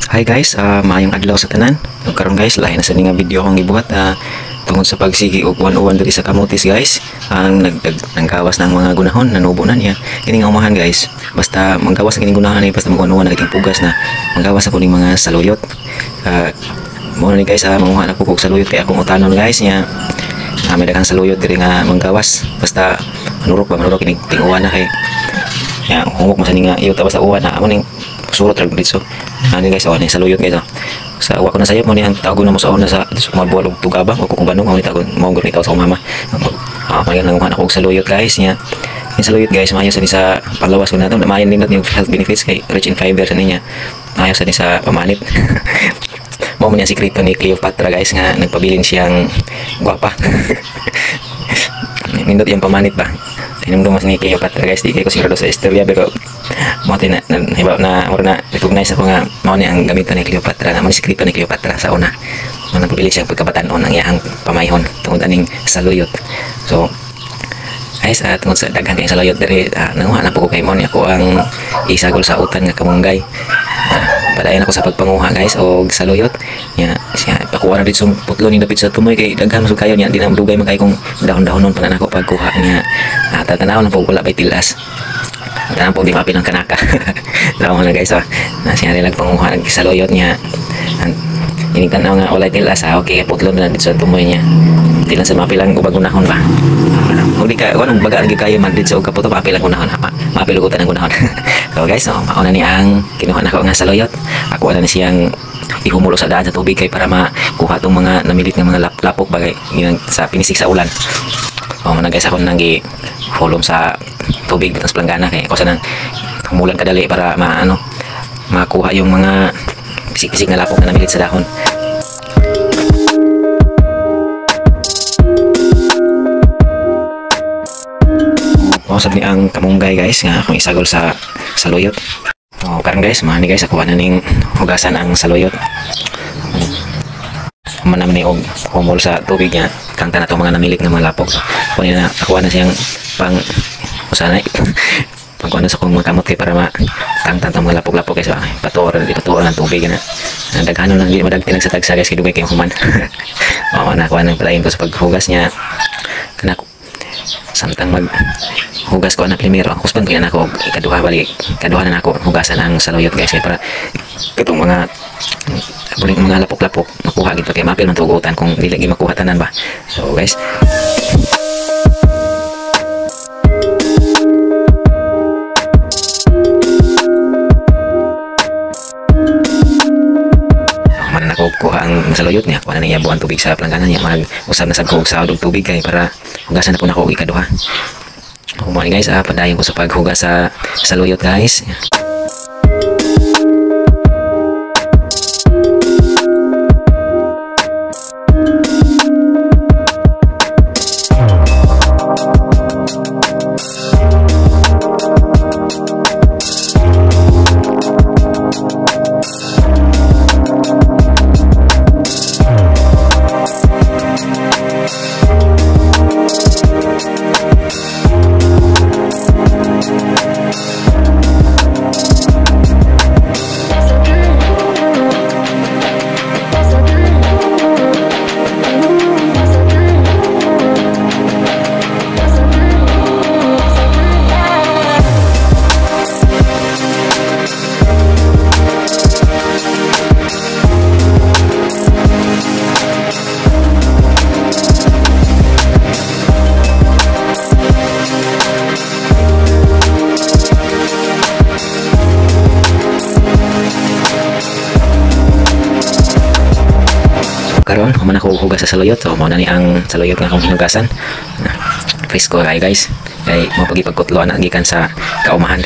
Hi guys, maayong adlaw sa tanan. Karon guys, lahi na sa nga video akong gibuhat tungod sa pagsigi og uwan diri sa kamotis guys. Ang naggawas ng mga gunahon, nanubo na niya. Kini nga umahan guys. Basta manggawas ang kining gunahon ay basta mag-uwan nagiting pugas na manggawas ako ning mga saluyot. Mo ni guys, manguha na ko kog saluyot kay akong utanon guys nya. May daghang saluyot diri nga manggawas. Basta manurok kining ting-uwan na kay. Ya, humok man sa nga iyo basta uwan na amo ning surot rag dito. Ani guys, ni saluyot guys. Sa wa ko na sayop mo ni ang tago na mo sa una sa mabuwal og tugabang o kukubanong mo ni tago mo gud itaw sa mama. Mayan lang kuha na ko og saluyot guys nya. Yung saluyot guys, maayo sa ni sa palawas ko na to. Maayo nindot yung health benefits kay rich in fiber sa niya. Maayo sa ni sa pamanit. Mao man yung sikreto ni Cleopatra guys nga nagpabilin siyang gwapa. Nindot yung pamanit ba. Tinumdum mas ni Cleopatra guys, di kay ko sigurado sa istorya pero mo na hibaw na or na recognize ako nga mao ni ang gamiton ni Cleopatra na mo sikreto ni Cleopatra sa una. Mo nagpabilin siya pagkabatan-on ang iyang pamayhon tungod aning saluyot. So guys, tungod sa daghan kay saluyot diri nanguha na po ko kay mo ni ako ang isagol sa utan nga kamunggay. Padayon ako sa pagpanguha guys og saluyot nya siya pakuha na dito sa putlo ni dapit sa tumoy kay daghan masud kayo nya di na dugay man kay kung dahon-dahonon pa na ako pagkuha nya. Tatanaw lang po wala bay tilas. Tanang po di mapil ng kanaka. Lawa na guys na siya nila panguha ng saluyot nya. Ini tanaw nga walay tilas okay putlo na dito sa tumoy nya. Di lang sa mapilang ubag-unahon ba. Kung di ka anong baga lagi kayo man dito sa kaputo mapilang unahon mapil ugutan ang unahon. So guys, mauna ni ang kinuha na ko nga saluyot. Ako na siyang ihumulo sa daan sa tubig kay para makuha tong mga namilit ng mga lapok bagay sa pinisik sa ulan. Muna guys, ako nang gihulom sa tubig bitang sa planggana kay ako sa nang humulan kadali para makuha yung mga pisik-pisik na lapok na namilit sa dahon. Mausap ni ang kamunggay guys nga akong isagol sa saluyot. Karon guys, mahani guys ako na ning hugasan ang saluyot. Manam ni og humol sa tubig niya kanta na to mga namilit nga mga lapok. Kunin na ako na siyang pang usanay. Pagkuha sa kong mga kamot kay para makangtan tong mga lapok-lapok guys. Patuoran ang tubig na. Daghano lang di madagti lang sa tagsa guys kay dugay kay human. Na kuha nang palain ko sa paghugas niya. Kana samtang maghugas ko na primero ang husband ko yan ako ikaduha na ako hugasan ang saluyot guys kaya para itong mga lapok-lapok makuha gito kay mapil ng tugutan kung dili gi makuha tanan ba. So guys, kuha ang saluyot niya, kuha na niya buwan tubig sa planggana niya, mag-usap na sa kog sa tubig kay para hugasan na po na ako ikaduha. Kumari guys, padayon ko sa paghugas sa saluyot guys. Karon human ako hugas sa saluyot. So mao na ni ang saluyot nga akong hinugasan. Fresco kay guys kay mo pagipagkutloan gikan sa kaumahan.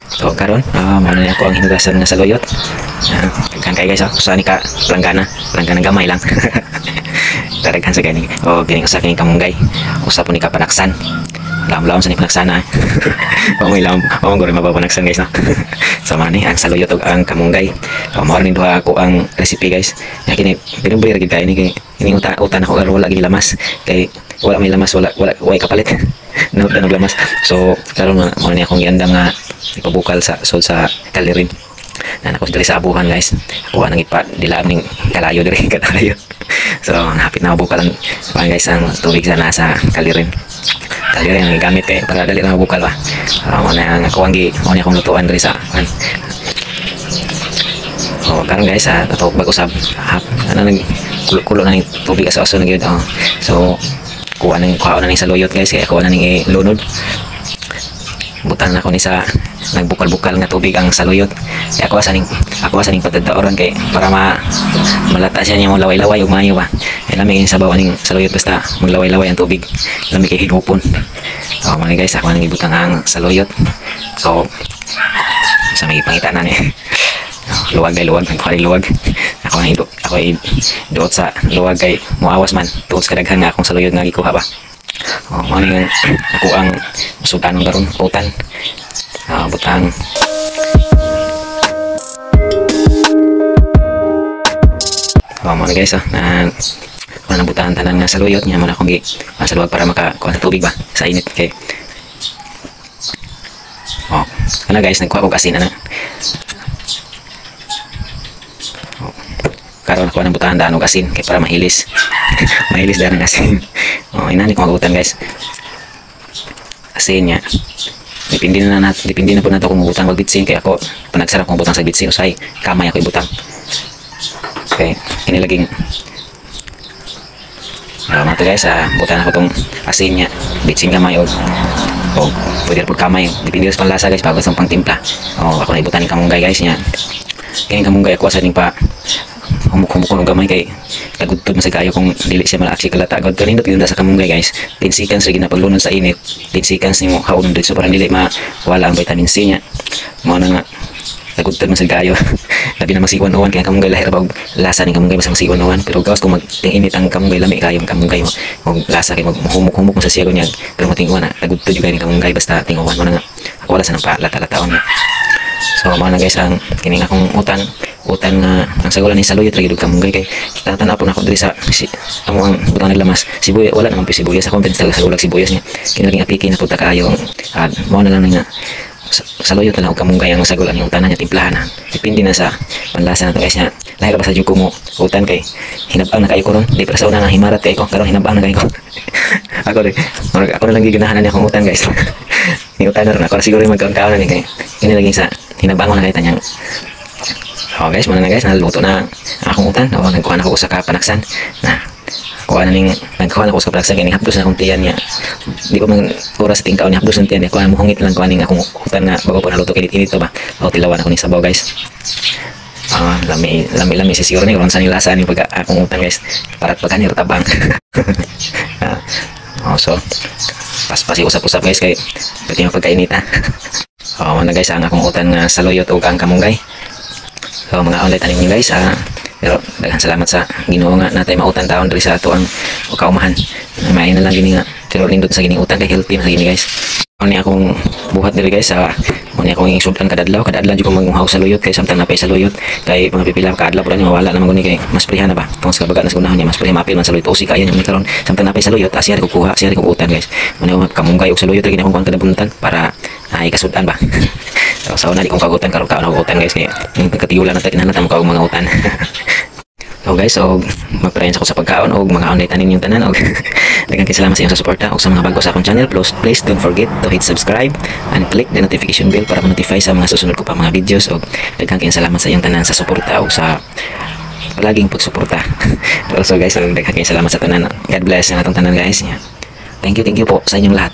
So karon mao na ni ako ang hinugasan nga saluyot. Kan kay guys usa ni ka planggana gamay lang. Daghan sa gani gani usa kini kamunggay usa po ni ka panaksan. Lam-lam sa ni panaksana. Pamong gore mababanaksan guys na. So mani ang saluyot ug ang kamunggay. Mao rin duha ako ang recipe guys. Nya kini binubulir gid kay ini utan ako pero wala gid lamas kay wala may lamas wala kapalit. Nanog lamas. So karon mo ni akong iandam nga ipabukal sa kalirin. na ako diri sa abuhan guys. Kuha nang ipa dilaam ning kalayo diri kalayo. So hapit na bukal ang guys ang tubig sa nasa kalirin. Kalirin ang gamit kay para dali na bukal ba. Mo na ang ako akong lutuan diri sa karon guys ato bag-usab nag kulo na ning tubig sa aso na gyud. So kuha na ning saluyot guys, kaya kuha na ning ilunod. Butang na ko ni sa nagbukal-bukal nga tubig ang saluyot. Kaya ako sa ning patadaoran kay para malata siya niya mo laway-laway ug maayo ba. Ay lamig sa bawa ning saluyot basta maglaway-laway ang tubig. Lamig kay higupon. Mga guys, ako nang ibutang ang saluyot. So sa may pangita na ni luwag kay luwag. Ako ay duot sa luwag kay muawas man tuos kadaghan nga akong saluyot nga gikuha ba. Maning ako ang sudan karon utan. Butang mga guys na butahan tanan nga saluyot nya man akong sa luwag para makakuha ng tubig ba sa init kay kana guys nagkuha og asin ana. Karon ako nang butahan daan og asin kay para mahilis. Mahilis daan ang asin. Inani ko magutan guys. Asin niya. Depende na po nato kung butang mag bitsin kay ako panagsarap kung butang sa bitsin usay kamay ako ibutang. Okay, kinilaging mato guys, butang ako tong asin niya. Bitsin kamay og pwede po kamay. Depende sa panlasa guys bago sa pangtimpla. Ako na ibutan ni kamunggay guys niya. Kini kamunggay ako sa ning pa humukon og gamay kay kagudtod sa kayo kung dili siya malaaksi kalata agad kanindot gid sa kamunggay guys. 10 seconds ra gid na paglunod sa init. 10 seconds nimo haon dito para dili mawala ang vitamin C niya. Mao na nga kagudtod man sa kayo. Labi na masiwan-uwan kay kamunggay lahir ba og lasa ni kamunggay basta masiwan-uwan pero gawas kung mag-init ang kamunggay lami kayo ang kamunggay mo og lasa kay maghumuk-humuk mo sa siya niya pero matinguan na kagudtod jud kay ni kamunggay basta tinguan mo na nga ako wala sa nang palata-lataon niya. So mao na guys ang kining akong utan nga ang sagulan ni saluyot ra gid kamunggay kay tatan-aw po nako diri sa amo ang butang naglamas sibuyas wala naman sibuyas ako pwede sa ulag sibuyas niya kini apiki na punta kaayo mao na lang nga saluyot na lang og kamunggay ang sagulan ni utan niya timplahan depende na sa panlasa nato guys niya lahir ba sa juko mo utan kay hinabang na kayo ko ron di para sa una nga himarat kay ko karon hinabang na kayo ko ako na lang giganahan niya akong utan guys ni utan na ron ako siguro magkaon-kaon na ni kay kini lagi sa hinabang na kay tanyang. Guys, muna na guys, naluto na akong utan. Nagkuha na ako sa kapanaksan. Nagkuha na ako sa kapanaksan. Kaya hapdos na akong tiyan niya. Di ko man oras sa tingkaw niya. Hapdos ng tiyan niya. Kuha muhungit lang kuha akong utan nga bago po naluto. Kaya dito ba? Tilawan ako ni sabaw guys. Lami siguro ni. Kung saan yung lasa ni pagka akong utan guys. Para pagka tabang. So, pas-pasi usap-usap guys. Kaya pati yung pagkainita. Muna guys, ang akong utan nga saluyot o ang kamunggay. So mga online tanim niyo guys, pero daghang salamat sa Ginoo nga natay mautan taon diri sa ato ang kaumahan. May na lang gini nga pero nindot sa gini utan kay healthy na gini guys. Ni akong buhat diri guys ni akong isudlan kadadlaw jud ko magmuhaw sa luyot kay samtang napay sa luyot kay mga pipila ka adlaw pud ni mawala naman guni kay mas prihan na ba tungos ka baga na sa unahan niya mas prihan mapil man sa luyot usi kayo ni karon samtang napay sa luyot asiya ko kuha asiya ko utan guys. Muna kamunggay og sa luyot gini akong kada buntan para ay kasudan ba. So sa una di kong kagutan karon kaon ako utan guys kay pagkatigulan natin kinahanglan ta mo mga utan. So guys, mag-friends ako sa pagkaon og mga online tanin yung tanan og daghang salamat sa inyong suporta og sa mga bago sa akong channel. Please don't forget to hit subscribe and click the notification bell para ma-notify sa mga susunod ko pa mga videos og daghang salamat sa inyong tanan sa suporta og sa palaging pagsuporta. Also guys, daghang salamat sa tanan. God bless sa atong tanan guys. Thank you po sa inyong lahat.